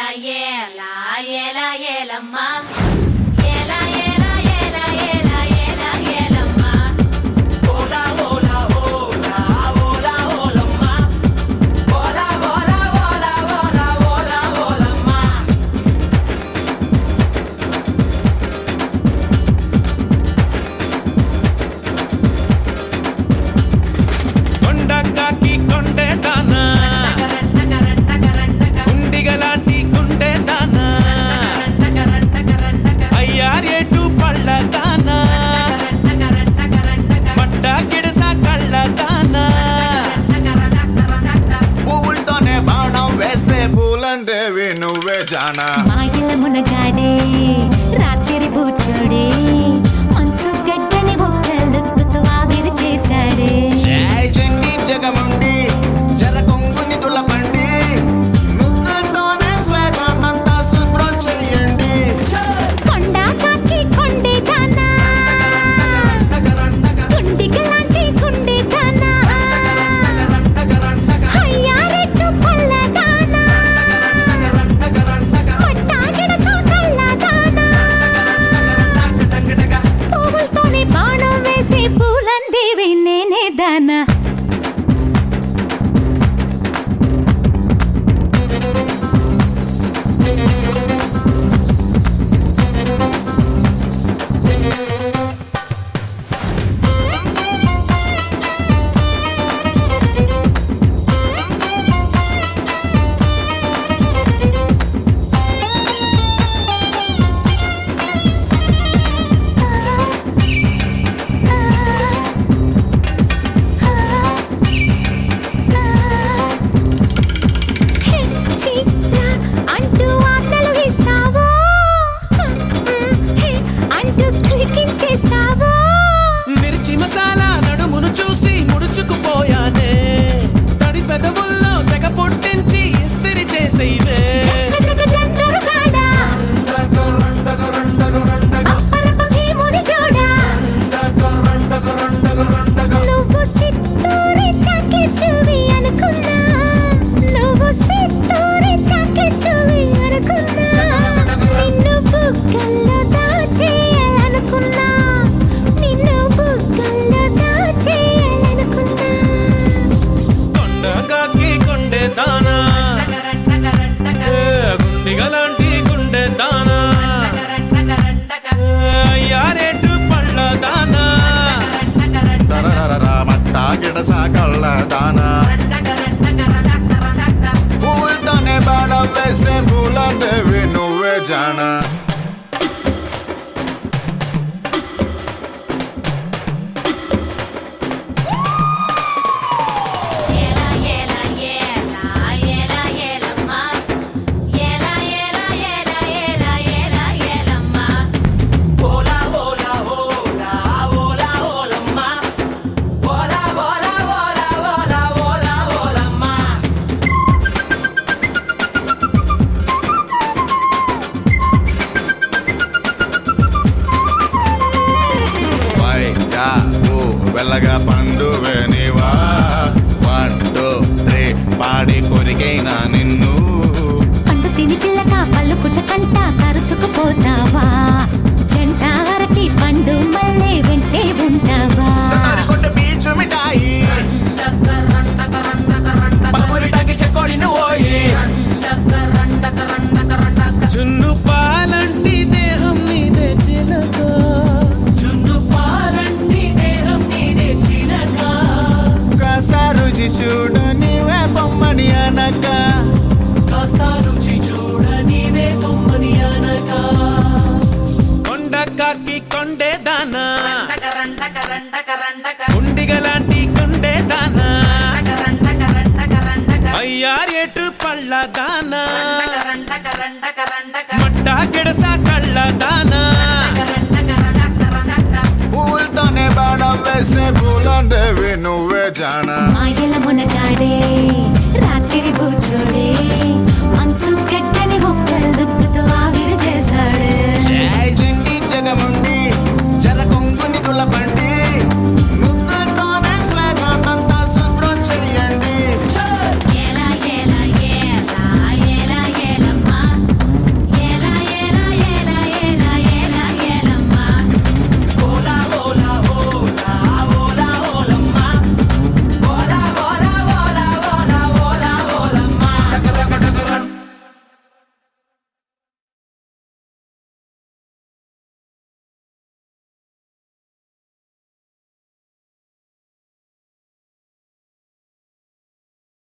ఏలా ఏలా ఏలమ్మా ఏలా ఏలా ఏలా ఏలా ఏలా ఏలమ్మా ఓలా ఓలా ఓలా ఓలా ఓలమ్మా ఓలా ఓలా ఓలా ఓలా ఓలా ఓలమ్మా కొండకాకి కొండే దానా గుండిగలాంటి గుండె దానా అయ్యారేటు పళ్ళ దానా మట్ట గిడస కళ్ళ దానా పువ్వులతోనే బాణం వేసే పూలందేవి నువ్వే జానా మాయల మునగాడే రాత్రి పూచోడే మంచు గడ్డని ఒక్క లుక్కుతో ఆవిరి చేశాడే జై చండి జగముండి జర కొంగుని తులపండి ముద్దులతోనే స్వేదాన్నంతా శుభ్రం చెయ్యండి కొండ కాకి కొండే దానా గుండిగలాంటి గుండె దానా అయ్యారెట్టు పళ్ళ దానా మట్టాగిడస కళ్ళ దానా పువ్వులతోనే బాణం వేసి పూలందేవి నేనే దానా చీరా అంటూ ఆటలు వేస్తావో అంటూ క్లికించేస్తావో మిర్చి మసాలా నడుమును చూసి ముడుచుకుపోయానే తడి పెదవుల్లో సెగ పుట్టించి ఇస్తిరి చేసేవే జగ జందరుగాడా అప్పరపు భీముని జోడా నువ్వు సిత్తూరి చాకెట్టువి అనుకున్నా నువ్వు సిత్తూరి చాకెట్టువి అనుకున్నా నిన్ను బుగ్గల్లో దాచేయాలనుకున్నా నిన్ను బుగ్గల్లో దాచేయాలనుకున్నా కొండకాకి కొండే దానా గుండిగలాంటి గుండె దానా అయ్యారేటు పళ్ళ దానా దరరరరా మట్టా గిడస కళ్ళ దానా పువ్వులతోనే బాణం వేసే పూలందేవి నువ్వే జానా ఏలా ఏలా ఏలా ఏలా ఏలమ్మా ఏలా ఏలా ఏలా ఏలా ఏలా ఏలమ్మా ఓలా ఓలా ఓలా ఓలా ఓలమ్మా ఓలా ఓలా ఓలా ఓలా ఓలా ఓలమ్మా పైగా ఓ వెళ్ళగా పండువే నీవా 1 2 3 పాడి కొరికైనా నిన్ను పండు తిని పిల్లగా పళ్ళు కుచకంట కరుసుకుపోతావా జంట అరటి పండు మళ్ళీ వెంటే ఉంటావా సన్నారికొండ బీచు మిఠాయి పప్పురిటాకి చెక్కోడి నువ్వోయి జున్ను పాలంటి దేహం నీదే చిలక జున్ను పాలంటి దేహం నీదే చిలక కాస రుచి చూడ నీవే బొమ్మని అనక కాస్త రుచి చూడ నీదే కొమ్మని అనక కొండకాకి కొండే దానా రండక రండక రండక గుండిగలాంటి గుండె దానా రండక రండక రండక అయ్యారేటు పళ్ళ దానా రండక రండక రండక మట్ట గిడస కళ్ళ దానా రండక రండక రండక పువ్వులతోనే బాణం వేసే పూలందేవి నువ్వే జానా మాయల మునగాడే